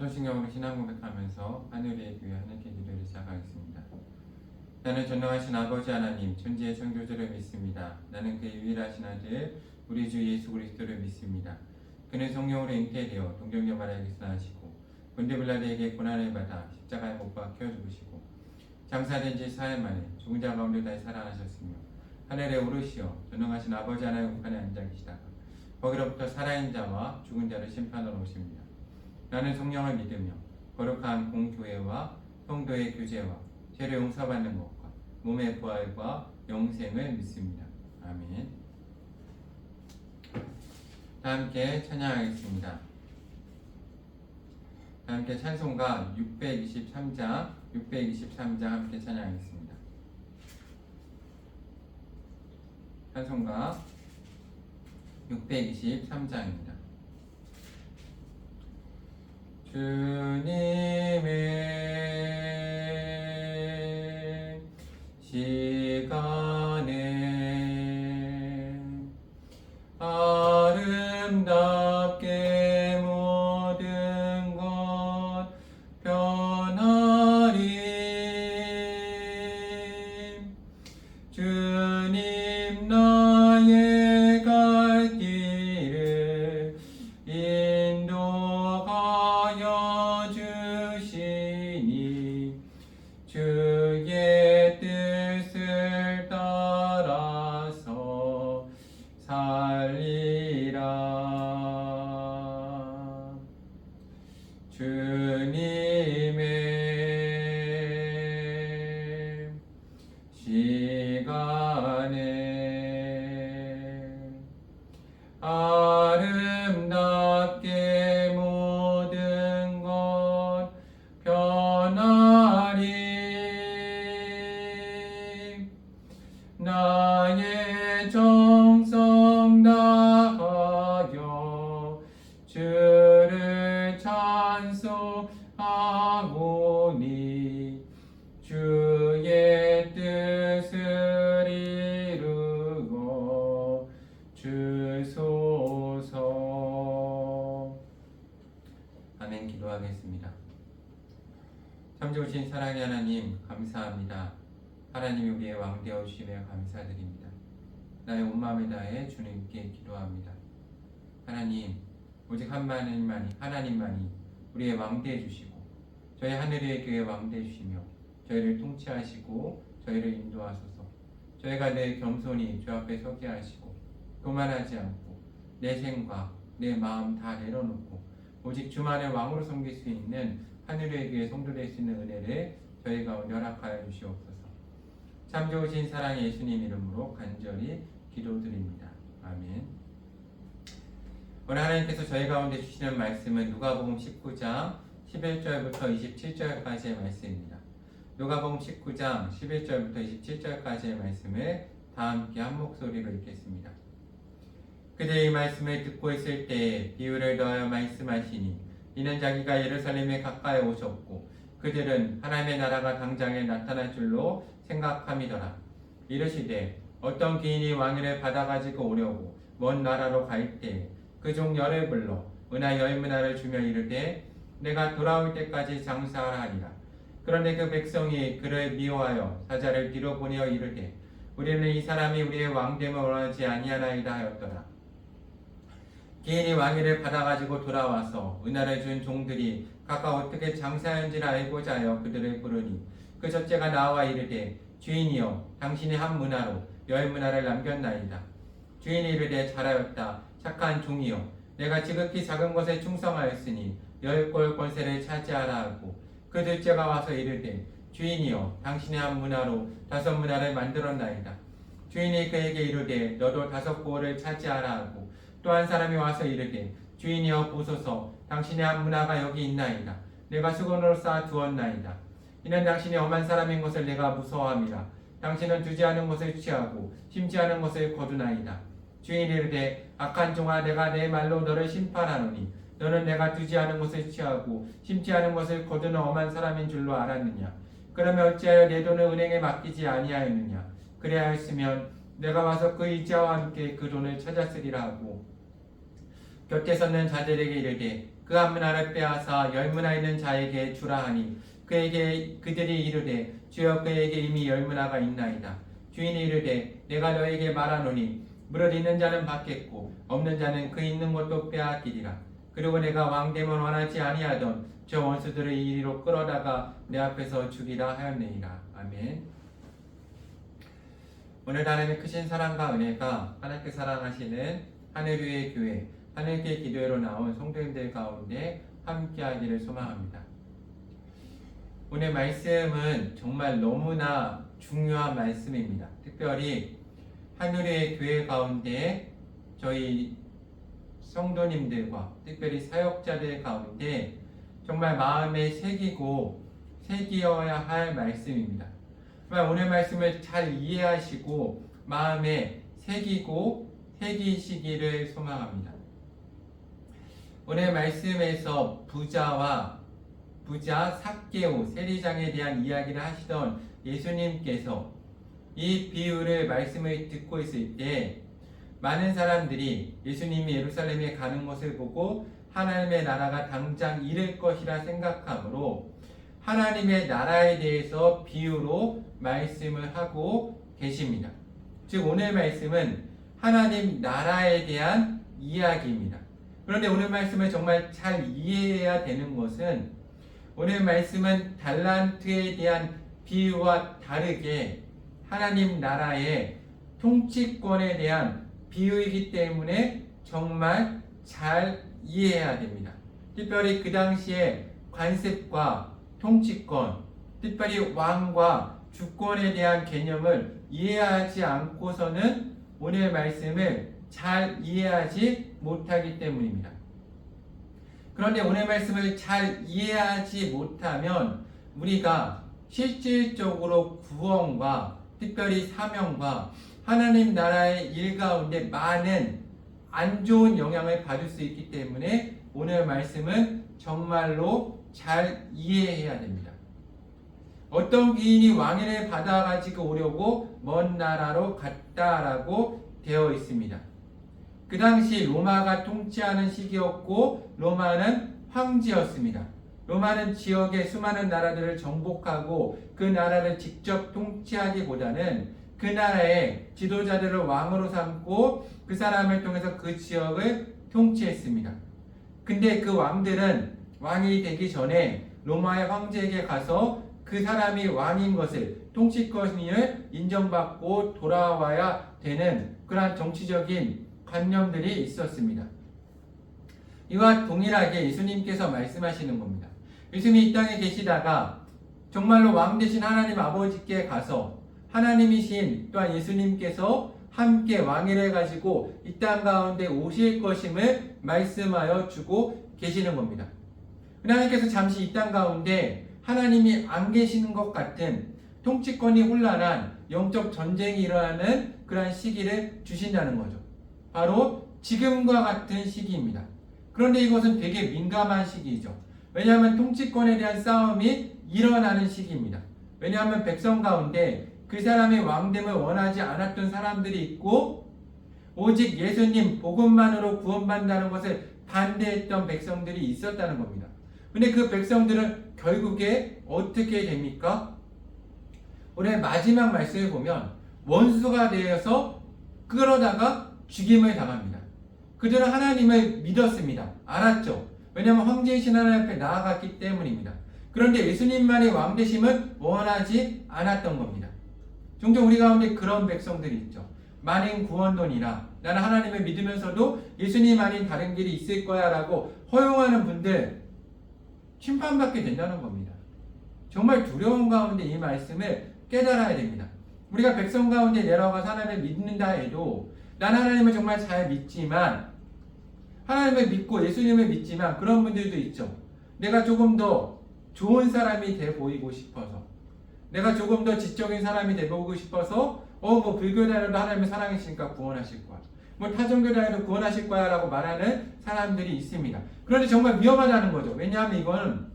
사도신경으로 신앙 고백하면서 하늘의 교회 하늘께 기도를 시작하겠습니다. 나는 전능하신 아버지 하나님 천지의 창조주를 믿습니다. 나는 그의 유일하신 아들 우리 주 예수 그리스도를 믿습니다. 그는 성령으로 잉태되어 동정녀 마리아에게서 나시고 본디빌라드에게 고난을 받아 십자가에 못 박혀 죽으시고 장사된 지 4일 만에 죽은 자 가운데 다시 살아나셨으며 하늘에 오르시어 전능하신 아버지 하나님 우편에 앉아 계시다가 거기로부터 살아있는 자와 죽은 자를 심판하러 오십니다. 나는 성령을 믿으며 거룩한 공교회와 성도의 교제와 죄를 용서받는 것과 몸의 부활과 영생을 믿습니다. 아멘. 다 함께 찬양하겠습니다. 다 함께 찬송가 623장 함께 찬양하겠습니다. 찬송가 623장입니다. 주님의 시간에 아름답게 모든 것 변하리. 주님 나의 갈 길을 인도하여 주시니 주의 뜻을 따라서 살리라. 주님의 시간에 아름답게 모든 것 변하리. 나의 정성 다하여 주를 찬송하오니 주의 뜻을 이루어 주소서. 아멘. 기도하겠습니다. 참 좋으신 사랑의 하나님 감사합니다. 하나님이 우리의 왕 되어주심에 감사드립니다. 나의 온 마음을 다해 주님께 기도합니다. 하나님, 오직 하나님만이 우리의 왕 되어주시고 저희 하늘의 교회 왕 되어주시며 저희를 통치하시고 저희를 인도하소서. 저희가 늘 겸손히 주 앞에 서게 하시고 교만하지 않고 내 생각, 내 마음 다 내려놓고 오직 주만을 왕으로 섬길 수 있는 하늘의 교회 성도 될 수 있는 은혜를 저희 가운데 허락하여 주시옵소서. 참 좋으신 사랑의 예수님 이름으로 간절히 기도드립니다. 아멘. 오늘 하나님께서 저희 가운데 주시는 말씀은 누가복음 19장 11절부터 27절까지의 말씀입니다. 누가복음 19장 11절부터 27절까지의 말씀을 다 함께 한 목소리로 읽겠습니다. 그들이 이 말씀을 듣고 있을 때에 비유를 더하여 말씀하시니 이는 자기가 예루살렘에 가까이 오셨고 그들은 하나님의 나라가 당장에 나타날 줄로 생각함이더라. 이르시되 어떤 귀인이 왕위를 받아가지고 오려고 먼 나라로 갈 때에 그 종 열을 불러 은하 10문화를 주며 이르되 내가 돌아올 때까지 장사하라 하리라. 그런데 그 백성이 그를 미워하여 사자를 뒤로 보내어 이르되 우리는 이 사람이 우리의 왕됨을 원하지 아니하나이다 하였더라. 귀인이 왕위를 받아가지고 돌아와서 은하를 준 종들이 각각 어떻게 장사하는지를 알고자 하여 그들을 부르니 그 첫째가 나와 이르되 주인이여 당신이 한 문화로 10문화를 남겼나이다. 주인이 이르되 잘하였다 착한 종이여 내가 지극히 작은 것에 충성하였으니 10골 권세를 차지하라 하고 그 둘째가 와서 이르되 주인이여 당신이 한 문화로 5문화를 만들었나이다. 주인이 그에게 이르되 너도 5골을 차지하라 하고 또 한 사람이 와서 이르되 주인이여 보소서 당신의 한 문화가 여기 있나이다. 내가 수건으로 쌓아 두었나이다. 이는 당신이 엄한 사람인 것을 내가 무서워함이라. 당신은 두지 않은 것을 취하고 심지 않은 것을 거두나이다. 주인이 이르되 악한 종아 내가 내 말로 너를 심판하노니 너는 내가 두지 않은 것을 취하고 심지 않은 것을 거두는 엄한 사람인 줄로 알았느냐. 그러면 어찌하여 내 돈을 은행에 맡기지 아니하였느냐. 그래야했으면 내가 와서 그 이자와 함께 그 돈을 찾았으리라 하고 곁에 섰는 자들에게 이르되 그 한 문화를 빼앗아 10문화 있는 자에게 주라 하니 그들이 이르되 주여 그에게 이미 10문화가 있나이다. 주인이 이르되 내가 너에게 말하노니 물을 있는 자는 받겠고 없는 자는 그 있는 것도 빼앗기리라. 그리고 내가 왕됨을 원하지 아니하던 저 원수들을 이리로 끌어다가 내 앞에서 죽이라 하였느니라. 아멘. 오늘 하나님의 크신 사랑과 은혜가 하나님께 사랑하시는 하늘 위의 교회 하늘교회 기도회로 나온 성도님들 가운데 함께하기를 소망합니다. 오늘 말씀은 정말 너무나 중요한 말씀입니다. 특별히 하늘의 교회 가운데 저희 성도님들과 특별히 사역자들 가운데 정말 마음에 새기어야 할 말씀입니다. 정말 오늘 말씀을 잘 이해하시고 마음에 새기시기를 소망합니다. 오늘 말씀에서 부자 삭개오 세리장에 대한 이야기를 하시던 예수님께서 이 비유를 말씀을 듣고 있을 때 많은 사람들이 예수님이 예루살렘에 가는 것을 보고 하나님의 나라가 당장 이를 것이라 생각하므로 하나님의 나라에 대해서 비유로 말씀을 하고 계십니다. 즉 오늘 말씀은 하나님 나라에 대한 이야기입니다. 그런데 오늘 말씀을 정말 잘 이해해야 되는 것은 오늘 말씀은 달란트에 대한 비유와 다르게 하나님 나라의 통치권에 대한 비유이기 때문에 정말 잘 이해해야 됩니다. 특별히 그 당시에 관습과 통치권, 특별히 왕과 주권에 대한 개념을 이해하지 않고서는 오늘 말씀을 잘 이해하지 못하기 때문입니다. 그런데 오늘 말씀을 잘 이해하지 못하면 우리가 실질적으로 구원과 특별히 사명과 하나님 나라의 일 가운데 많은 안 좋은 영향을 받을 수 있기 때문에 오늘 말씀은 정말로 잘 이해해야 됩니다. 어떤 귀인이 왕위를 받아가지고 오려고 먼 나라로 갔다라고 되어 있습니다. 그 당시 로마가 통치하는 시기였고 로마는 황제였습니다. 로마는 지역의 수많은 나라들을 정복하고 그 나라를 직접 통치하기보다는 그 나라의 지도자들을 왕으로 삼고 그 사람을 통해서 그 지역을 통치했습니다. 근데 그 왕들은 왕이 되기 전에 로마의 황제에게 가서 그 사람이 왕인 것을 통치권을 인정받고 돌아와야 되는 그러한 정치적인 관념들이 있었습니다. 이와 동일하게 예수님께서 말씀하시는 겁니다. 예수님이 이 땅에 계시다가 정말로 왕 되신 하나님 아버지께 가서 하나님이신 또한 예수님께서 함께 왕위를 가지고 이 땅 가운데 오실 것임을 말씀하여 주고 계시는 겁니다. 하나님께서 잠시 이 땅 가운데 하나님이 안 계시는 것 같은 통치권이 혼란한 영적 전쟁이 일어나는 그러한 시기를 주신다는 거죠. 바로 지금과 같은 시기입니다. 그런데 이것은 되게 민감한 시기이죠. 왜냐하면 통치권에 대한 싸움이 일어나는 시기입니다. 왜냐하면 백성 가운데 그 사람이 왕됨을 원하지 않았던 사람들이 있고 오직 예수님 복음만으로 구원받는다는 것을 반대했던 백성들이 있었다는 겁니다. 근데 그 백성들은 결국에 어떻게 됩니까? 오늘 마지막 말씀을 보면 원수가 되어서 끌어다가 죽임을 당합니다. 그들은 하나님을 믿었습니다. 알았죠? 왜냐하면 황제이신 하나님 앞에 나아갔기 때문입니다. 그런데 예수님만이 왕되심을 원하지 않았던 겁니다. 종종 우리 가운데 그런 백성들이 있죠. 만인 구원론이라 나는 하나님을 믿으면서도 예수님 아닌 다른 길이 있을 거야 라고 허용하는 분들 심판받게 된다는 겁니다. 정말 두려운 가운데 이 말씀을 깨달아야 됩니다. 우리가 백성 가운데 내려가서 하나님을 믿는다 해도 난 하나님을 정말 잘 믿지만 하나님을 믿고 예수님을 믿지만 그런 분들도 있죠. 내가 조금 더 좋은 사람이 돼 보이고 싶어서 내가 조금 더 지적인 사람이 돼 보이고 싶어서 뭐 불교다해도 하나님을 사랑하시니까 구원하실 거야. 뭐 타종교다해도 구원하실 거야 라고 말하는 사람들이 있습니다. 그런데 정말 위험하다는 거죠. 왜냐하면 이건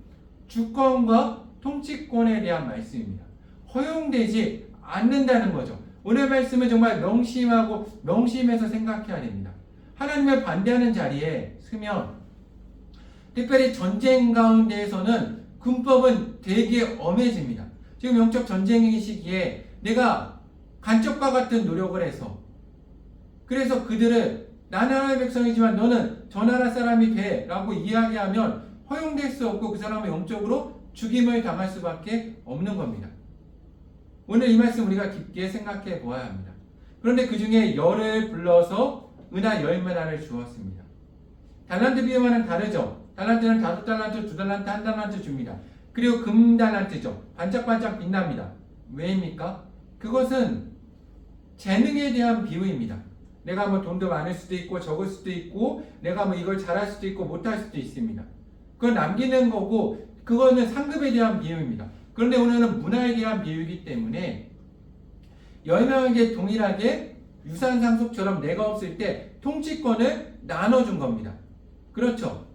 주권과 통치권에 대한 말씀입니다. 허용되지 않는다는 거죠. 오늘 말씀은 정말 명심하고 명심해서 생각해야 됩니다. 하나님을 반대하는 자리에 서면 특별히 전쟁 가운데에서는 군법은 되게 엄해집니다. 지금 영적 전쟁의 시기에 내가 간첩과 같은 노력을 해서 그래서 그들을 나는 하나님의 백성이지만 너는 저 나라 사람이 돼 라고 이야기하면 허용될 수 없고 그 사람은 영적으로 죽임을 당할 수밖에 없는 겁니다. 오늘 이 말씀 우리가 깊게 생각해 보아야 합니다. 그런데 그 중에 열을 불러서 은하 10문화를 주었습니다. 달란트 비유와는 다르죠. 달란트는 5달란트, 2달란트, 1달란트 줍니다. 그리고 금달란트죠. 반짝반짝 빛납니다. 왜입니까? 그것은 재능에 대한 비유입니다. 내가 뭐 돈도 많을 수도 있고 적을 수도 있고 내가 뭐 이걸 잘할 수도 있고 못할 수도 있습니다. 그건 남기는 거고 그거는 상급에 대한 비유입니다. 그런데 오늘은 문화에 대한 비유이기 때문에 10명에게 동일하게 유산 상속처럼 내가 없을 때 통치권을 나눠준 겁니다. 그렇죠.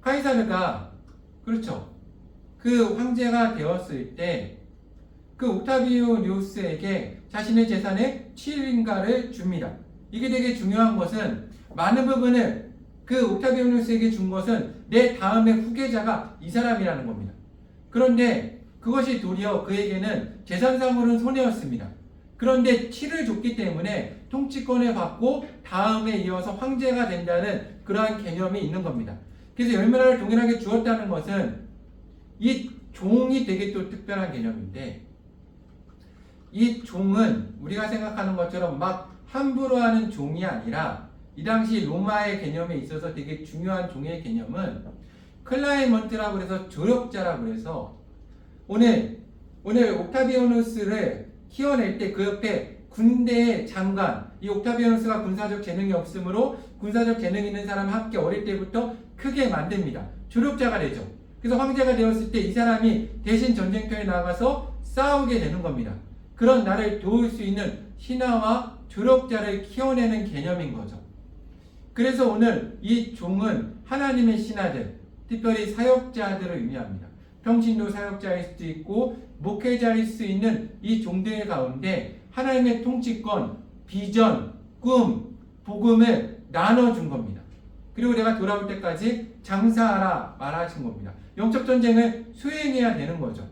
카이사르가 그렇죠. 그 황제가 되었을 때 그 옥타비우스에게 자신의 재산의 7인가를 줍니다. 이게 되게 중요한 것은 많은 부분을 그 옥타비우스에게 준 것은 내 다음의 후계자가 이 사람이라는 겁니다. 그런데 그것이 도리어 그에게는 재산상으로는 손해였습니다. 그런데 7을 줬기 때문에 통치권을 받고 다음에 이어서 황제가 된다는 그러한 개념이 있는 겁니다. 그래서 10문화를 동일하게 주었다는 것은 이 종이 되게 또 특별한 개념인데 이 종은 우리가 생각하는 것처럼 막 함부로 하는 종이 아니라 이 당시 로마의 개념에 있어서 되게 중요한 종의 개념은 클라이먼트라고 해서 조력자라고 해서 오늘 옥타비아누스를 키워낼 때 그 옆에 군대의 장관, 이 옥타비아누스가 군사적 재능이 없으므로 군사적 재능 있는 사람 함께 어릴 때부터 크게 만듭니다. 조력자가 되죠. 그래서 황제가 되었을 때 이 사람이 대신 전쟁터에 나가서 싸우게 되는 겁니다. 그런 나를 도울 수 있는 신하와 조력자를 키워내는 개념인 거죠. 그래서 오늘 이 종은 하나님의 신하들, 특별히 사역자들을 의미합니다. 평신도 사역자일 수도 있고 목회자일 수 있는 이 종들 가운데 하나님의 통치권, 비전, 꿈, 복음을 나눠준 겁니다. 그리고 내가 돌아올 때까지 장사하라 말하신 겁니다. 영적 전쟁을 수행해야 되는 거죠.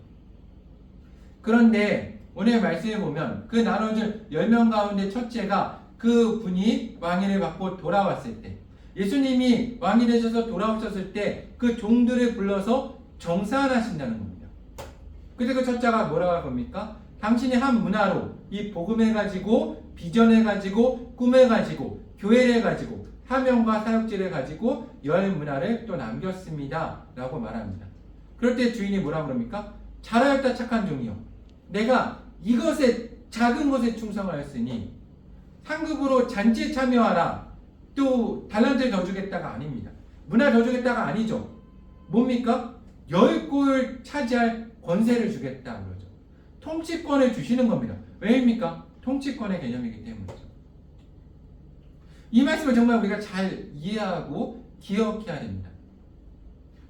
그런데 오늘 말씀에 보면 그 나눠준 10명 가운데 첫째가 그 분이 왕위를 받고 돌아왔을 때 예수님이 왕이 되셔서 돌아오셨을 때 그 종들을 불러서 정사하신다는 겁니다. 그때 그 첫째가 뭐라고 할 겁니까? 당신이 한 문화로 이 복음을 가지고 비전을 가지고 꿈을 가지고 교회를 가지고 사명과 사역지를 가지고 10문화를 또 남겼습니다 라고 말합니다. 그럴 때 주인이 뭐라고 그럽니까? 잘하였다 착한 종이요, 내가 이것에 작은 것에 충성하였으니 상급으로 잔치에 참여하라, 또 달란트를 더 주겠다가 아닙니다. 문화 더 주겠다가 아니죠. 뭡니까? 10골 차지할 권세를 주겠다 그러죠. 통치권을 주시는 겁니다. 왜입니까? 통치권의 개념이기 때문이죠. 이 말씀을 정말 우리가 잘 이해하고 기억해야 됩니다.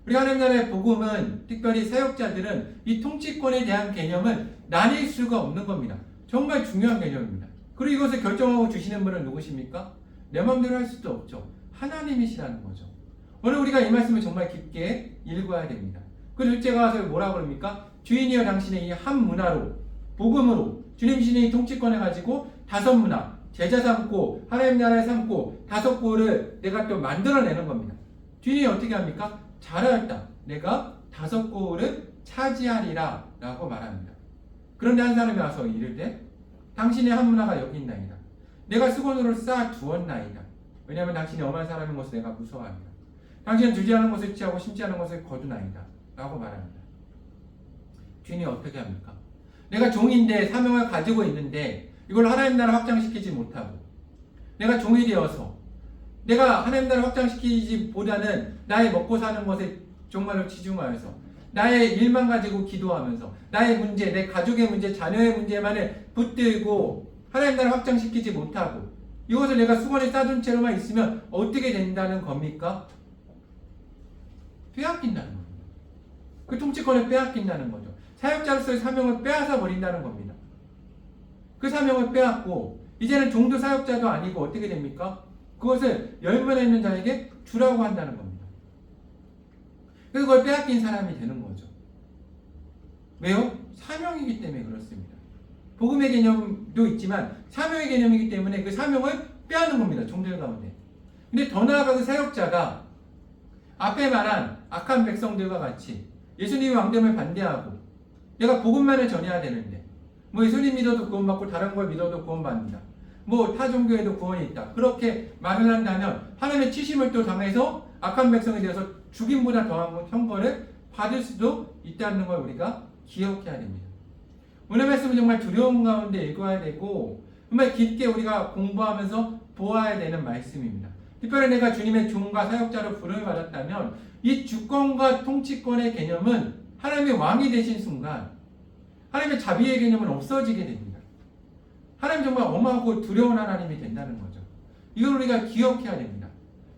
우리 하나님 나라의 복음은 특별히 사역자들은 이 통치권에 대한 개념을 나뉠 수가 없는 겁니다. 정말 중요한 개념입니다. 그리고 이것을 결정하고 주시는 분은 누구십니까? 내 마음대로 할 수도 없죠. 하나님이시라는 거죠. 오늘 우리가 이 말씀을 정말 깊게 읽어야 됩니다. 그 둘째가 와서 뭐라고 그럽니까? 주인이여 당신의 이 한 문화로 복음으로 주님 신의 통치권을 가지고 5문화 제자 삼고 하나님 나라에 삼고 5골을 내가 또 만들어내는 겁니다. 주인이 어떻게 합니까? 잘하였다, 내가 5골을 차지하리라 라고 말합니다. 그런데 한 사람이 와서 이르되 당신의 한 문화가 여기 있나이다. 내가 수건으로 쌓아 두었나이다. 왜냐하면 당신이 엄한 사람인 것을 내가 무서워합니다. 당신은 주지 않은 것을 취하고 심지 않은 것을 거두나이다 라고 말합니다. 주인이 어떻게 합니까? 내가 종인데 사명을 가지고 있는데 이걸 하나님 나라 확장시키지 못하고 내가 종이 되어서 내가 하나님 나라 확장시키지보다는 나의 먹고 사는 것에 정말로 치중하여서 나의 일만 가지고 기도하면서 나의 문제, 내 가족의 문제, 자녀의 문제만을 붙들고 하나님 나라 확장시키지 못하고 이것을 내가 수건에 싸둔 채로만 있으면 어떻게 된다는 겁니까? 빼앗긴다는 겁니다. 그 통치권을 빼앗긴다는 거죠. 사역자로서의 사명을 빼앗아 버린다는 겁니다. 그 사명을 빼앗고 이제는 종도 사역자도 아니고 어떻게 됩니까? 그것을 열문에 있는 자에게 주라고 한다는 겁니다. 그래서 그걸 빼앗긴 사람이 되는 거죠. 왜요? 사명이기 때문에 그렇습니다. 복음의 개념도 있지만 사명의 개념이기 때문에 그 사명을 빼앗는 겁니다. 종들 가운데. 근데 더 나아가 그 사역자가 앞에 말한 악한 백성들과 같이 예수님의 왕됨을 반대하고 내가 복음만을 전해야 되는데 뭐 예수님 믿어도 구원받고 다른 걸 믿어도 구원받는다. 뭐 타 종교에도 구원이 있다. 그렇게 말을 한다면 하나님의 치심을 또 당해서 악한 백성이 되어서 죽임보다 더한 형벌을 받을 수도 있다는 걸 우리가 기억해야 됩니다. 오늘 말씀은 정말 두려움 가운데 읽어야 되고 정말 깊게 우리가 공부하면서 보아야 되는 말씀입니다. 특별히 내가 주님의 종과 사역자로 부름을 받았다면 이 주권과 통치권의 개념은 하나님의 왕이 되신 순간 하나님의 자비의 개념은 없어지게 됩니다. 하나님 정말 엄하고 두려운 하나님이 된다는 거죠. 이걸 우리가 기억해야 됩니다.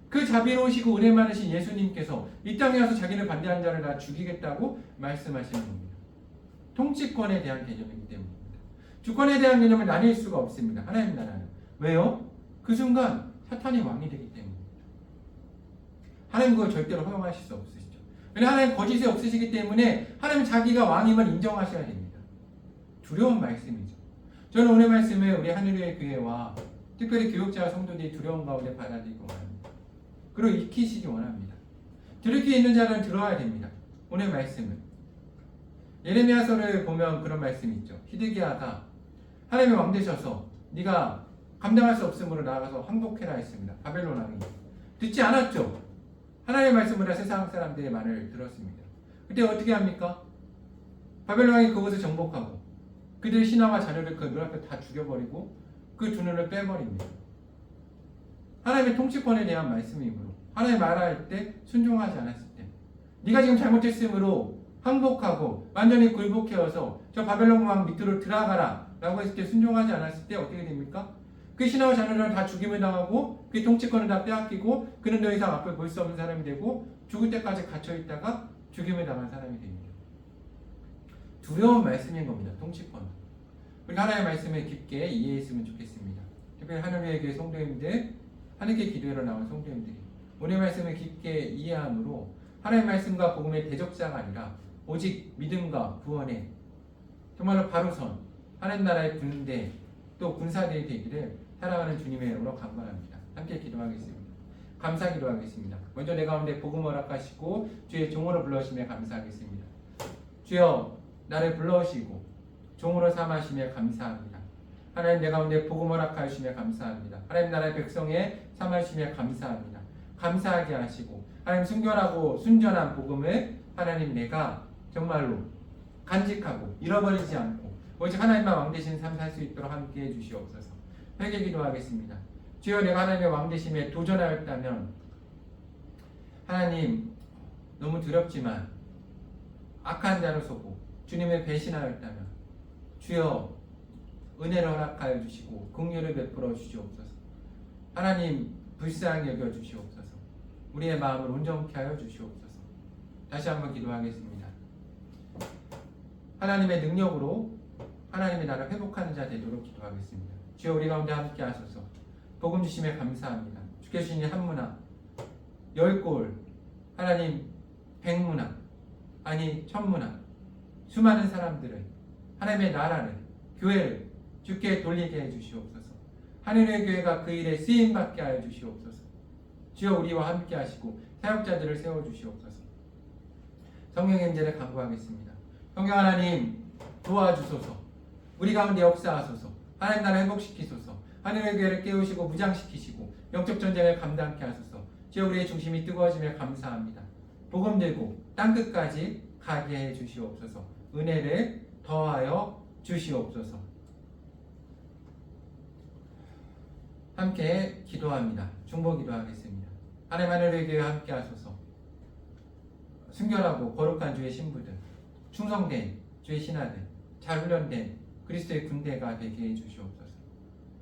그 자비로우시고 은혜 많으신 예수님께서 이 땅에 와서 자기를 반대한 자를 다 죽이겠다고 말씀하시는 겁니다. 통치권에 대한 개념이기 때문입니다. 주권에 대한 개념을 나뉠 수가 없습니다. 하나님 나라는. 왜요? 그 순간 사탄이 왕이 되기 때문입니다. 하나님 그걸 절대로 허용하실 수 없으시죠. 왜냐하면 하나님 거짓이 없으시기 때문에 하나님 자기가 왕임을 인정하셔야 됩니다. 두려운 말씀이죠. 저는 오늘 말씀을 우리 하늘의 교회와 특별히 교육자와 성도들이 두려운 가운데 받아들이기 원합니다. 그리고 익히시기 원합니다. 들을 귀 있는 자는 들어야 됩니다. 오늘 말씀은 예레미야서를 보면 그런 말씀이 있죠. 히드기야가 하나님의 왕 되셔서 네가 감당할 수 없으므로 나아가서 항복해라 했습니다. 바벨론 왕이 듣지 않았죠. 하나님의 말씀보다 세상 사람들의 말을 들었습니다. 그때 어떻게 합니까? 바벨론 왕이 그것을 정복하고 그들의 신하와 자녀를 그 눈앞에 다 죽여버리고 그 두 눈을 빼버립니다. 하나님의 통치권에 대한 말씀이므로 하나님 말할 때 순종하지 않았을 때 네가 지금 잘못했으므로 항복하고 완전히 굴복해서 저 바벨론 왕 밑으로 들어가라 라고 했을 때 순종하지 않았을 때 어떻게 됩니까? 그 신하와 자녀들은 다 죽임을 당하고 그 통치권을 다 빼앗기고 그는 더 이상 앞을 볼 수 없는 사람이 되고 죽을 때까지 갇혀있다가 죽임을 당한 사람이 됩니다. 두려운 말씀인 겁니다. 통치권. 우리 하나님의 말씀을 깊게 이해했으면 좋겠습니다. 특별히 하늘의 교회 성도님들, 하늘의 기도회로 나온 성도님들이 오늘 말씀을 깊게 이해함으로 하나님의 말씀과 복음의 대적자가 아니라 오직 믿음과 구원에 정말로 바로선 하나님 나라의 군대 또 군사들이 되기를 사랑하는 주님의 이름으로 간구합니다. 함께 기도하겠습니다. 감사 기도하겠습니다. 먼저 내 가운데 복음 허락하시고 주의 종으로 불러주시며 감사하겠습니다. 주여 나를 불러오시고 종으로 삼으시며 감사합니다. 하나님 내 가운데 복음 허락하시며 감사합니다. 하나님 나라의 백성에 삼으시며 감사합니다. 감사하게 하시고 하나님 순결하고 순전한 복음을 하나님 내가 정말로 간직하고 잃어버리지 않고 오직 하나님만 왕 되신 삶 살 수 있도록 함께해 주시옵소서. 회개 기도하겠습니다. 주여 내가 하나님의 왕 되심에 도전하였다면 하나님 너무 두렵지만 악한 자로 서고 주님을 배신하였다면 주여 은혜를 허락하여 주시고 긍휼을 베풀어 주시옵소서. 하나님 불쌍히 여겨 주시옵소서. 우리의 마음을 온전케 하여 주시옵소서. 다시 한번 기도하겠습니다. 하나님의 능력으로 하나님의 나라를 회복하는 자 되도록 기도하겠습니다. 주여 우리 가운데 함께 하소서. 복음 주심에 감사합니다. 주께 주신 한 문화 10골 하나님 100문화 아니 1000문화 수많은 사람들을 하나님의 나라를 교회를 주께 돌리게 해주시옵소서. 하늘의 교회가 그 일에 쓰임받게 하여 주시옵소서. 주여 우리와 함께 하시고 사역자들을 세워주시옵소서. 성령의 임재를 간구하겠습니다. 성령 하나님 도와주소서. 우리 가운데 역사하소서. 하나님 나라 회복시키소서. 하늘의 교회를 깨우시고 무장시키시고 영적 전쟁을 감당케 하소서. 주여 우리의 중심이 뜨거워지며 감사합니다. 복음 들고 땅끝까지 가게 해 주시옵소서. 은혜를 더하여 주시옵소서. 함께 기도합니다. 중보 기도하겠습니다. 하나님 하늘의 교회 함께 하소서. 순결하고 거룩한 주의 신부들, 충성된 주의 신하들, 잘 훈련된 그리스도의 군대가 되게 해 주시옵소서.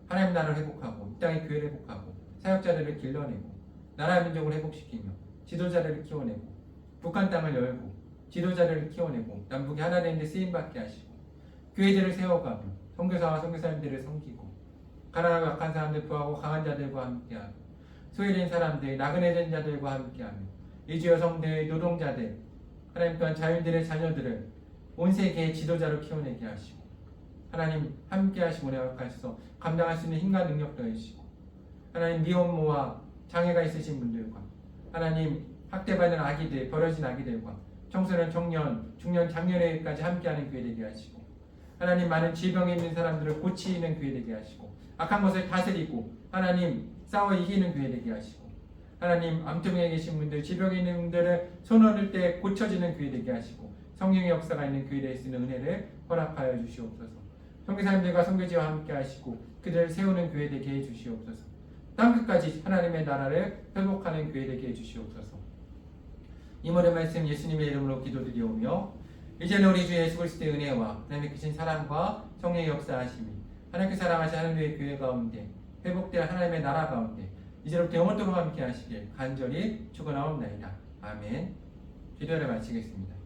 하나님 나라를 회복하고 이 땅의 교회를 회복하고 사역자들을 길러내고 나라 민족을 회복시키며 지도자들을 키워내고 북한 땅을 열고 지도자들을 키워내고 남북이 하나 되는 데 쓰임받게 하시고 교회들을 세워가고 선교사와 선교사님들을 섬기고 가난하고 약한 사람들 구하고 강한 자들과 함께하고 소외된 사람들, 나그네된 자들과 함께하며 이주 여성들, 노동자들, 하나님 또한 자유인들의 자녀들을 온 세계의 지도자로 키워내게 하시고 하나님 함께하시고 내가서 감당할 수 있는 힘과 능력 더해주시고 하나님 미혼모와 장애가 있으신 분들과 하나님 학대받는 아기들, 버려진 아기들과 청소년, 청년, 중년, 장년에까지 함께하는 교회 되게 하시고 하나님 많은 질병에 있는 사람들을 고치는 교회 되게 하시고 악한 것을 다스리고 하나님 싸워 이기는 교회 되게 하시고 하나님 암투병에 계신 분들, 질병에 있는 분들을 손 얻을 때 고쳐지는 교회 되게 하시고 성령의 역사가 있는 교회 될 수 있는 은혜를 허락하여 주시옵소서. 선교사님들과 선교지와 함께 하시고 그들을 세우는 교회 되게 해 주시옵소서. 땅끝까지 하나님의 나라를 회복하는 교회 되게 해 주시옵소서. 이 모든 말씀 예수님의 이름으로 기도드리오며 이제는 우리 주 예수 그리스도의 은혜와 하나님의 크신 사랑과 성령의 역사하심이 하나님께 사랑하신 하나님의 교회 가운데 회복될 하나님의 나라 가운데 이제부터 영원토록 함께 하시길 간절히 축원하옵나이다. 아멘. 기도를 마치겠습니다.